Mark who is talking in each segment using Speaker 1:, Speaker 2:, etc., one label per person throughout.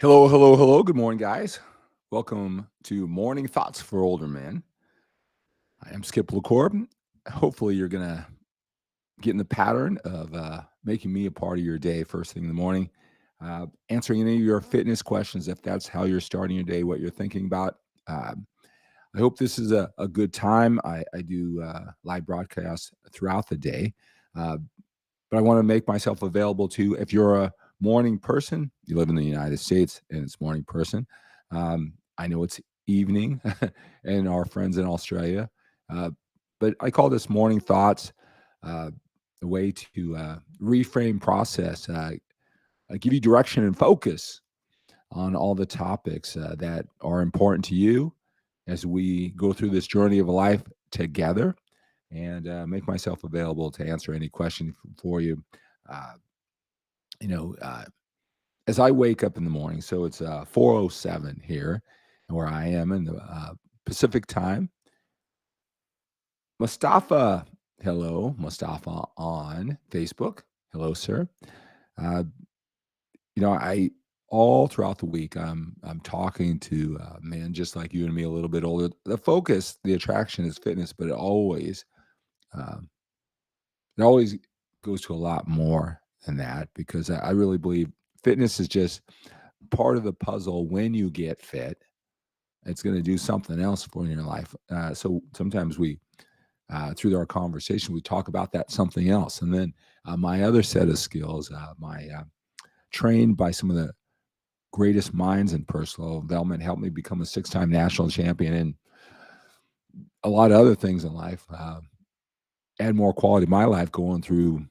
Speaker 1: Hello, hello, hello. Good morning, guys. Welcome to Morning Thoughts for Older Men. I am Skip LaCour. Hopefully, you're going to get in the pattern of making me a part of your day first thing in the morning, answering any of your fitness questions if that's how you're starting your day, what you're thinking about. Uh, I hope this is a good time. I do live broadcasts throughout the day, uh, but I want to make myself available to if you're a morning person, you live in the United States and it's morning person. I know it's evening and our friends in Australia, uh, but I call this morning thoughts, uh, a way to reframe process, give you direction and focus on all the topics that are important to you as we go through this journey of life together and make myself available to answer any question for you. Uh, you know, as I wake up in the morning, so it's 4:07 here where I am in the Pacific time. Mustafa, hello, Mustafa on Facebook. Hello, sir. Uh, I all throughout the week, I'm talking to men just like you and me, a little bit older. The focus, the attraction is fitness, but um, it always goes to a lot more than that because I really believe fitness is just part of the puzzle. When you get fit, it's going to do something else for you in your life. So sometimes through our conversation, we talk about that something else. And then my other set of skills, trained by some of the greatest minds in personal development, helped me become a six-time national champion and a lot of other things in life, add more quality to my life going through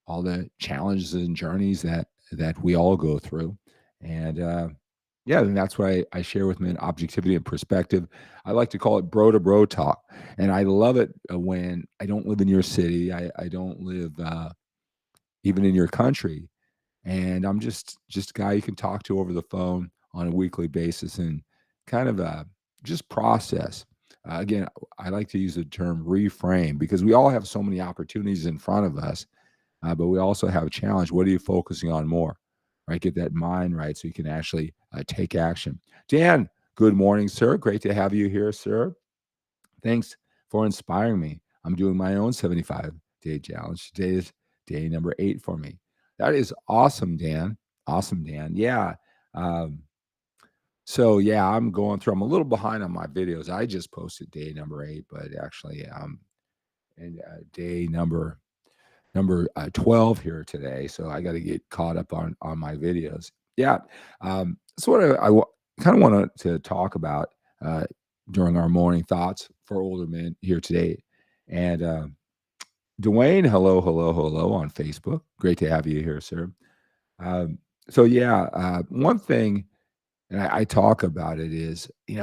Speaker 1: all the challenges and journeys that we all go through. And yeah, and that's why I share with men objectivity and perspective. I like to call it bro to bro talk. And I love it when I don't live in your city. I don't live even in your country. And I'm just a guy you can talk to over the phone on a weekly basis and kind of just process. Again, I like to use the term reframe because we all have so many opportunities in front of us, but we also have a challenge. What are you focusing on more? Right? Get that mind right so you can actually take action. Dan, good morning, sir. Great to have you here, sir. Thanks for inspiring me. I'm doing my own 75-day challenge. Today is day number 8 for me. That is awesome, Dan. Awesome, Dan. Yeah. Um, so yeah, I'm a little behind on my videos. I just posted day number 8, but actually and day number 12 here today, so I gotta get caught up on my videos. Yeah, that's what kinda wanted to talk about, uh, during our morning thoughts for older men here today, and, Dwayne, hello, hello, hello on Facebook. Great to have you here, sir. Um, so yeah, one thing, and I talk about it is, I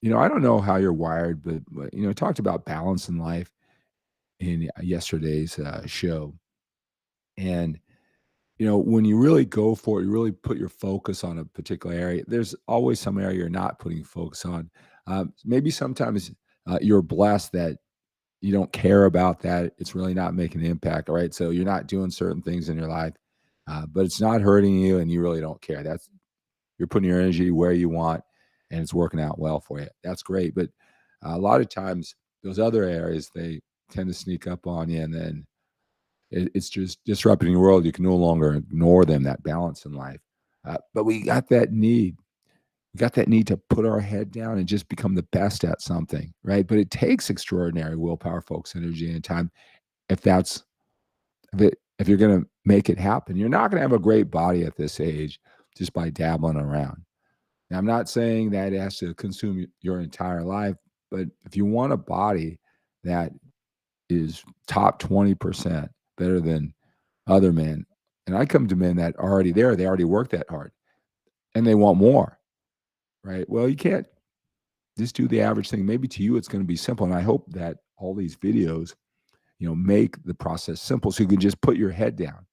Speaker 1: don't know how you're wired, but, I talked about balance in life in yesterday's, show, and when you really go for it, you really put your focus on a particular area, there's always some area you're not putting focus on. Maybe sometimes you're blessed that you don't care about that. It's really not making an impact, right? So you're not doing certain things in your life, but it's not hurting you and you really don't care. You're putting your energy where you want and it's working out well for you. That's great. But a lot of times, those other areas, they tend to sneak up on you and then it's just disrupting your world. You can no longer ignore them, that balance in life. But we got that need to put our head down and just become the best at something, right? But it takes extraordinary willpower, folks, energy, and time. If that's if you're going to make it happen, you're not going to have a great body at this age just by dabbling around. Now, I'm not saying that it has to consume your entire life, but if you want a body that is top 20% better than other men. And I come to men that are already there, they already work that hard and they want more, right? Well, you can't just do the average thing. Maybe to you it's going to be simple. And I hope that all these videos, make the process simple so you can just put your head down,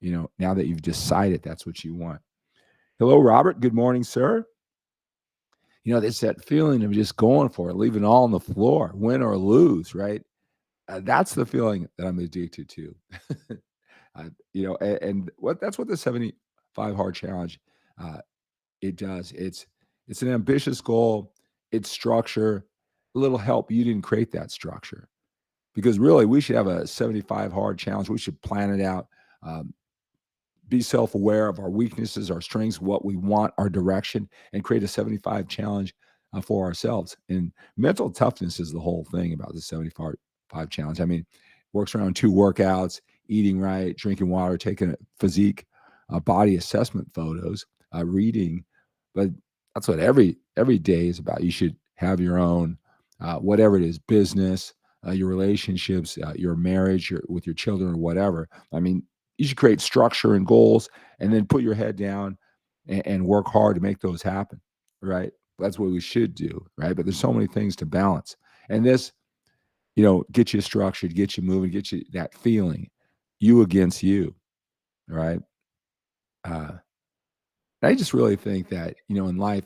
Speaker 1: now that you've decided that's what you want. Hello, Robert. Good morning, sir. There's that feeling of just going for it, leaving it all on the floor, win or lose, right? That's the feeling that I'm addicted to. And what that's what the 75 hard challenge. It does. It's an ambitious goal. It's structure. A little help. You didn't create that structure because really we should have a 75 hard challenge. We should plan it out. Um, be self-aware of our weaknesses, our strengths, what we want, our direction, and create a 75 challenge for ourselves. And mental toughness is the whole thing about the 75 challenge. I mean, works around 2 workouts, eating right, drinking water, taking a physique, body assessment photos, reading. But that's what every day is about. You should have your own, whatever it is, business, your relationships, your marriage, with your children, or whatever. I mean, you should create structure and goals and then put your head down and work hard to make those happen, right? That's what we should do, right? But there's so many things to balance. And this, get you structured, get you moving, get you that feeling, you against you, right? Uh, I just really think that, in life,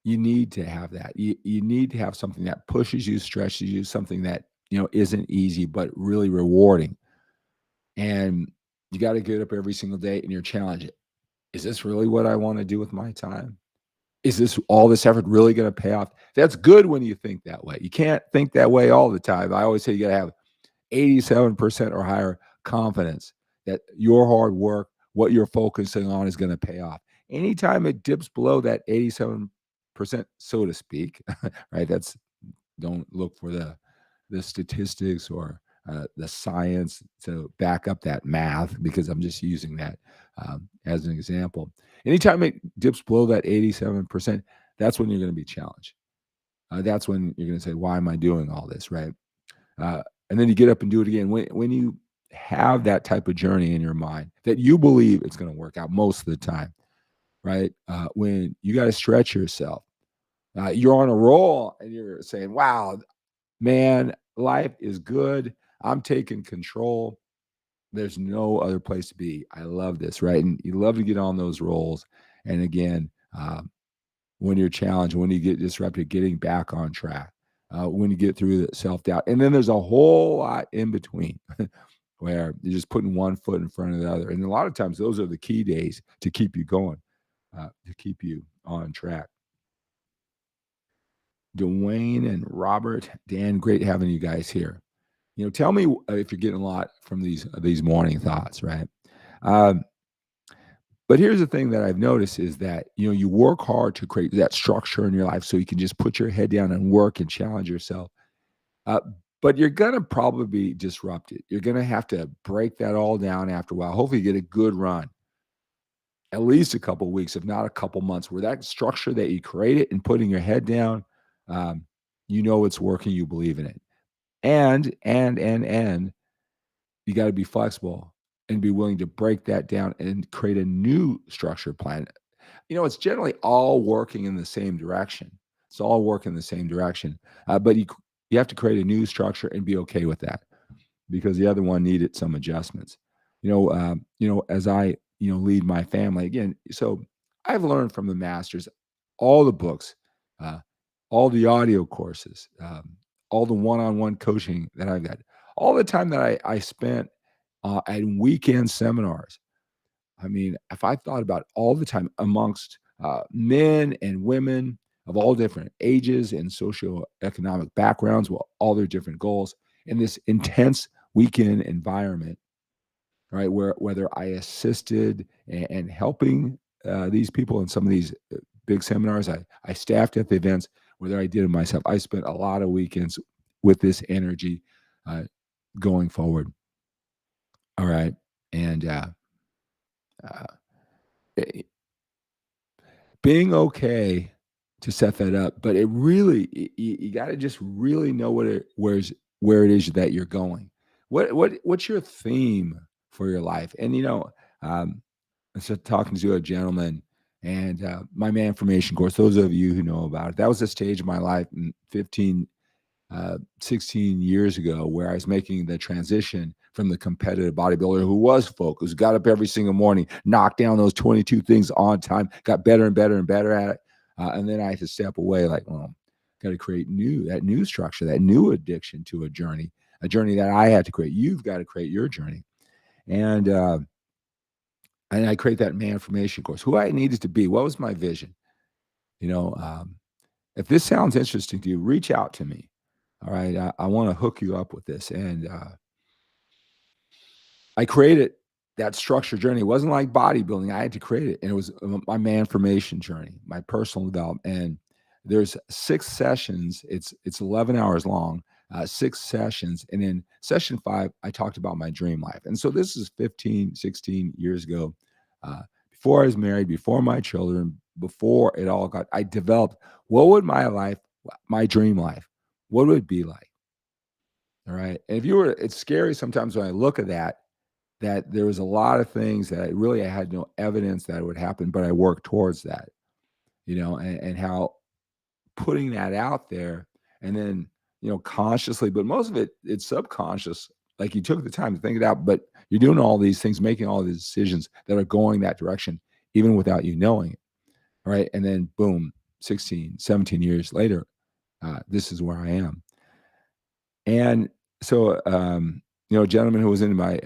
Speaker 1: you need to have that. You need to have something that pushes you, stretches you, something that, isn't easy, but really rewarding. And you got to get up every single day and you're challenged. Is this really what I want to do with my time? Is this all this effort really going to pay off? That's good when you think that way. You can't think that way all the time. I always say you got to have 87% or higher confidence that your hard work, what you're focusing on, is going to pay off. Anytime it dips below that 87%, so to speak, right? Don't look for the statistics or the science to back up that math, because I'm just using that as an example. Anytime it dips below that 87%, that's when you're going to be challenged. That's when you're going to say, "Why am I doing all this?" Right? Uh, and then you get up and do it again. When you have that type of journey in your mind that you believe it's going to work out most of the time, right? When you got to stretch yourself, you're on a roll and you're saying, "Wow, man, life is good. I'm taking control. There's no other place to be. I love this," right? And you love to get on those rolls. And again, when you're challenged, when you get disrupted, getting back on track, when you get through the self doubt. And then there's a whole lot in between where you're just putting one foot in front of the other. And a lot of times, those are the key days to keep you going, to keep you on track. Dwayne and Robert, Dan, great having you guys here. Tell me if you're getting a lot from these morning thoughts, right? Um, but here's the thing that I've noticed is that you work hard to create that structure in your life so you can just put your head down and work and challenge yourself. Uh, but you're gonna probably be disrupted. You're gonna have to break that all down after a while. Hopefully, you get a good run, at least a couple weeks, if not a couple months, where that structure that you created and putting your head down, um, it's working. You believe in it, and you got to be flexible and be willing to break that down and create a new structure plan. It's generally all working in the same direction. It's all working in the same direction, but you have to create a new structure and be okay with that, because the other one needed some adjustments. As I lead my family again, so I've learned from the masters, all the books, uh, all the audio courses, all the one-on-one coaching that I've got, all the time that I spent at weekend seminars. I mean, if I thought about all the time amongst men and women of all different ages and socioeconomic backgrounds, with all their different goals, in this intense weekend environment, right, where whether I assisted and helping these people in some of these big seminars, I staffed at the events, whether I did it myself, I spent a lot of weekends with this energy uh, going forward. All right, and uh, eh, being okay to set that up, but it really you got to just really know where it is that you're going. What's your theme for your life? And I was just talking to a gentleman, and my man formation course. Those of you who know about it, that was a stage of my life in 16 years ago, where I was making the transition from the competitive bodybuilder who was focused, got up every single morning, knocked down those 22 things on time, got better and better and better at it. And then I had to step away, like, well, got to create that new structure, that new addiction to a journey that I had to create. You've got to create your journey. And I create that man formation course, who I needed to be. What was my vision? You know, if this sounds interesting to you, reach out to me. All right. I want to hook you up with this. And I created that structure journey. It wasn't like bodybuilding. I had to create it. And it was my man formation journey, my personal development. And there's 6 sessions. It's 11 hours long, 6 sessions. And in session 5, I talked about my dream life. And so this is 15, 16 years ago. Before I was married, before my children, before it all got, I developed what would my life, my dream life, what would it be like? All right. And if you were, it's scary sometimes when I look at that there was a lot of things that I had no evidence that it would happen, but I worked towards that, and how putting that out there and then, consciously, but most of it's subconscious. Like you took the time to think it out, but you're doing all these things, making all these decisions that are going that direction, even without you knowing it. All right. And then boom, 16, 17 years later, this is where I am. And so, a gentleman who was into my,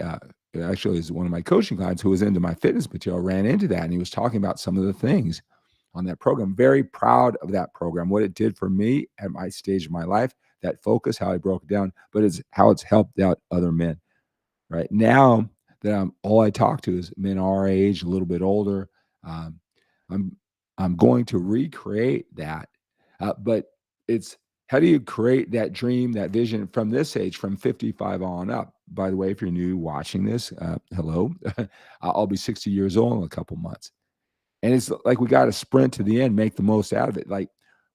Speaker 1: actually is one of my coaching clients who was into my fitness material ran into that. And he was talking about some of the things on that program. Very proud of that program, what it did for me at my stage of my life, that focus, how I broke it down, but it's how it's helped out other men. Right now that all I talk to is men our age, a little bit older. Um, I'm I'm going to recreate that, but it's how do you create that dream, that vision from this age, from 55 on up? By the way, if you're new watching this, hello, I'll be 60 years old in a couple months. And it's like we got to sprint to the end, make the most out of it. Like,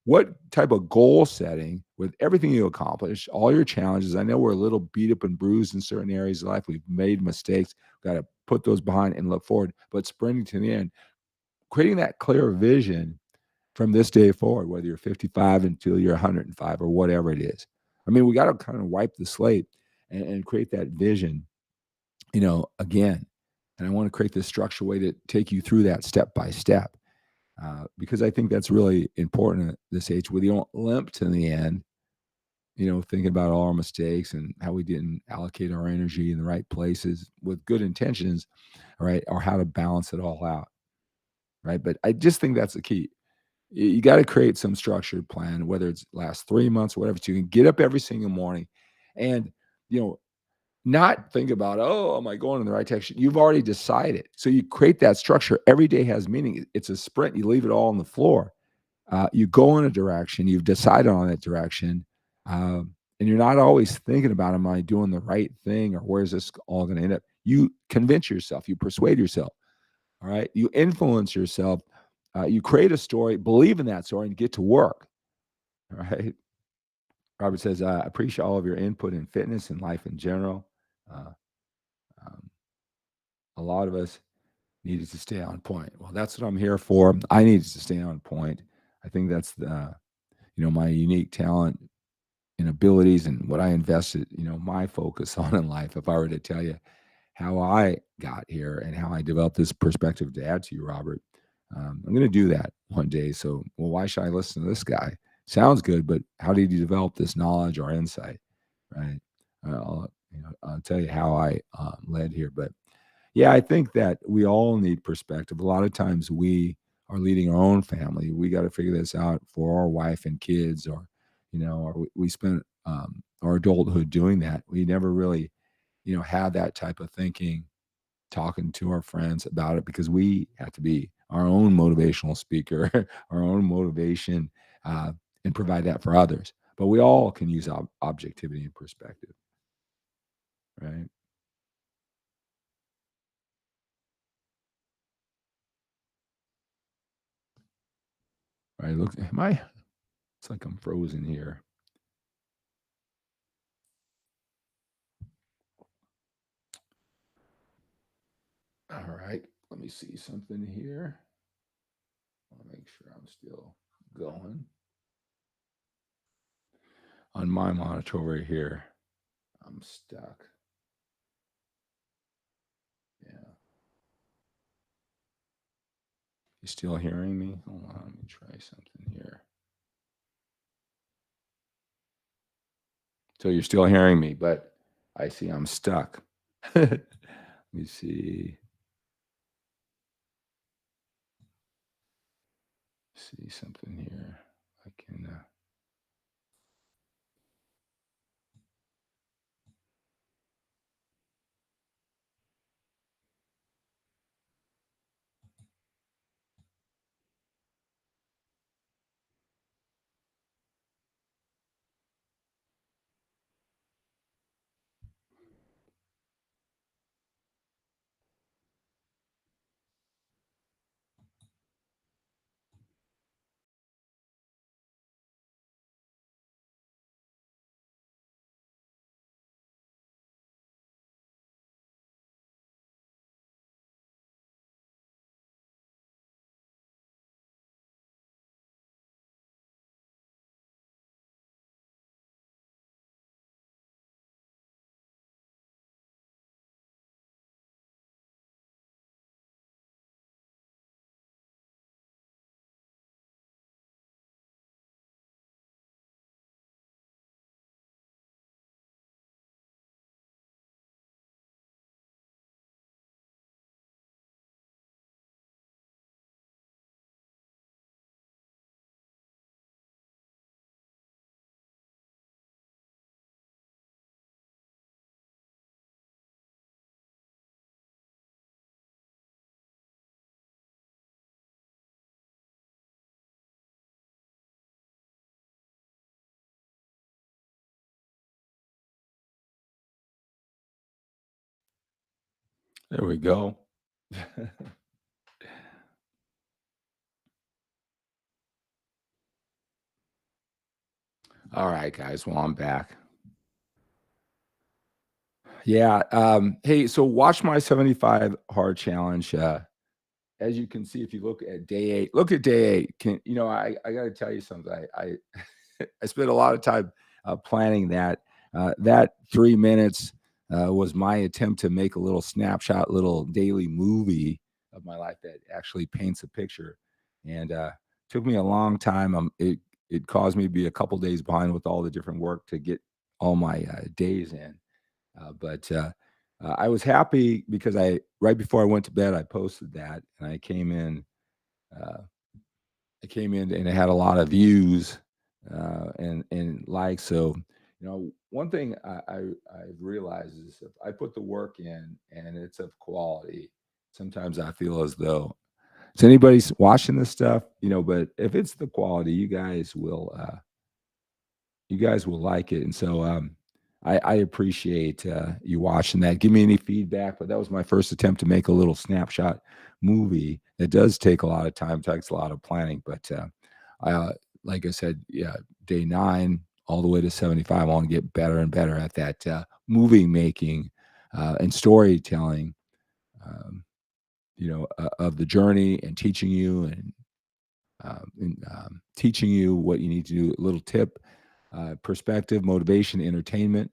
Speaker 1: what type of goal setting with everything you accomplish, all your challenges? I know we're a little beat up and bruised in certain areas of life. We've made mistakes. Got to put those behind and look forward. But sprinting to the end, creating that clear vision from this day forward, whether you're 55 until you're 105 or whatever it is. I mean, we got to kind of wipe the slate and create that vision, again. And I want to create this structured way to take you through that step by step, because I think that's really important at this age. We don't limp to the end, thinking about all our mistakes and how we didn't allocate our energy in the right places with good intentions, right? Or how to balance it all out, right? But I just think that's the key. You got to create some structured plan, whether it's last 3 months, whatever, so you can get up every single morning and, you know, not think about, oh, am I going in the right direction? You've already decided. So you create that structure. Every day has meaning. It's a sprint. You leave it all on the floor. You go in a direction. You've decided on that direction. And you're not always thinking about, am I doing the right thing or where's this all going to end up? You convince yourself. You persuade yourself. All right. You influence yourself. You create a story, believe in that story, and get to work. All right. Robert says, I appreciate all of your input in fitness and life in general. Uh, um, a lot of us needed to stay on point. Well, that's what I'm here for. I needed to stay on point. I think that's my unique talent and abilities and what I invested, my focus on in life. If I were to tell you how I got here and how I developed this perspective to add to you, Robert, I'm going to do that one day. So, well, why should I listen to this guy? Sounds good, but how did you develop this knowledge or insight? Right. I'll tell you how I led here, but yeah, I think that we all need perspective. A lot of times we are leading our own family. We got to figure this out for our wife and kids, or we spent our adulthood doing that. We never really, have that type of thinking, talking to our friends about it because we have to be our own motivational speaker, our own motivation, uh, and provide that for others. But we all can use objectivity and perspective, right? Right. Look, am I? It's like I'm frozen here. All right. Let me see something here. I want to make sure I'm still going on my monitor over here. I'm stuck. Yeah. You still hearing me? Hold on. Let me try something here. So you're still hearing me, but I see I'm stuck. Let me see. see something here. I can. There we go. All right, guys. Well, I'm back. Yeah. Hey, so watch my 75 hard challenge. As you can see, if you look at day 8, look at day 8. I got to tell you something. I spent a lot of time planning that. That 3 minutes was my attempt to make a little snapshot, little daily movie of my life that actually paints a picture. And took me a long time. It caused me to be a couple days behind with all the different work to get all my days in. But I was happy because I right before I went to bed, I posted that, and uh, I came in and it had a lot of views and likes. So, one thing I've realized is if I put the work in and it's of quality, sometimes I feel as though is anybody's watching this stuff, but if it's the quality, you guys will like it. And so I appreciate you watching that. Give me any feedback. But that was my first attempt to make a little snapshot movie. It does take a lot of time, takes a lot of planning. But like I said, yeah, day 9 all the way to 75, I want to get better and better at that movie making and storytelling. Um, of the journey and teaching you and teaching you what you need to do. A little tip, perspective, motivation, entertainment,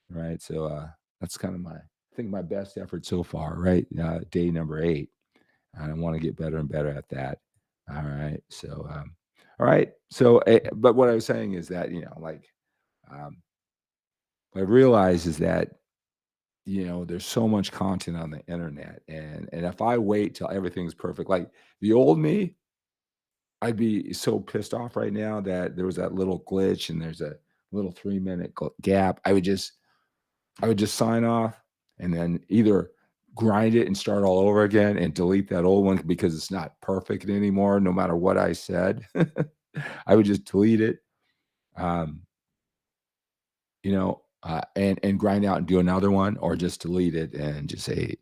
Speaker 1: right? So that's kind of I think my best effort so far, right? Day number 8. And I want to get better and better at that. All right. So, all right. So, but what I was saying is that, um, what I realize is that, there's so much content on the internet. And if I wait till everything's perfect, like the old me, I'd be so pissed off right now that there was that little glitch and there's a little 3-minute gap. I would just sign off and then either grind it and start all over again and delete that old one because it's not perfect anymore, no matter what I said. I would just delete it, um, and grind out and do another one, or just delete it and just say,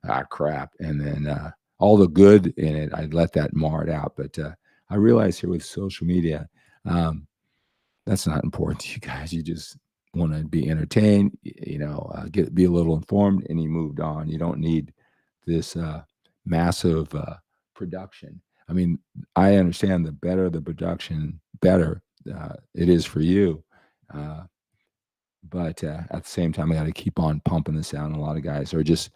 Speaker 1: "Ah, crap," and then all the good in it, I'd let that mar it out. But I realize here with social media, um, that's not important to you guys. You just want to be entertained, be a little informed, and you moved on. You don't need this massive production. I mean, I understand the better the production, better it is for you. Uh, but at the same time, I got to keep on pumping this out. And a lot of guys are just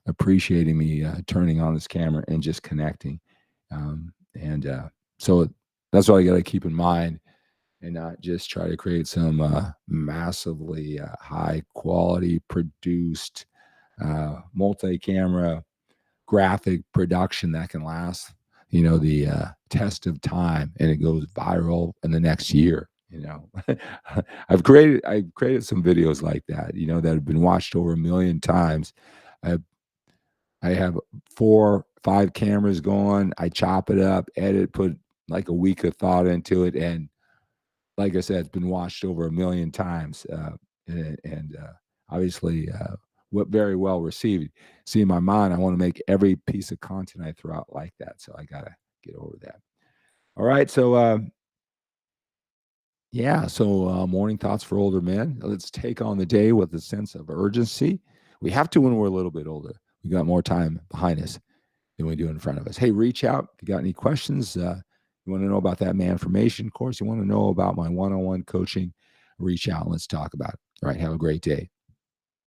Speaker 1: appreciating me turning on this camera and just connecting. And so that's what I got to keep in mind and not just try to create some massively high quality produced multi-camera graphic production that can last the test of time, and it goes viral in the next year. I've created some videos like that, that have been watched over a million times. I I have 4, 5 cameras going. I chop it up, edit, put like a week of thought into it, and like I said, it's been watched over a million times, and obviously, what very well received. See, in my mind, I want to make every piece of content I throw out like that, so I gotta get over that. All right, so yeah, so morning thoughts for older men. Let's take on the day with a sense of urgency. We have to when we're a little bit older. We got more time behind us than we do in front of us. Hey, reach out if you got any questions. You want to know about that man formation course, you want to know about my one-on-one coaching, reach out and let's talk about it. All right, have a great day.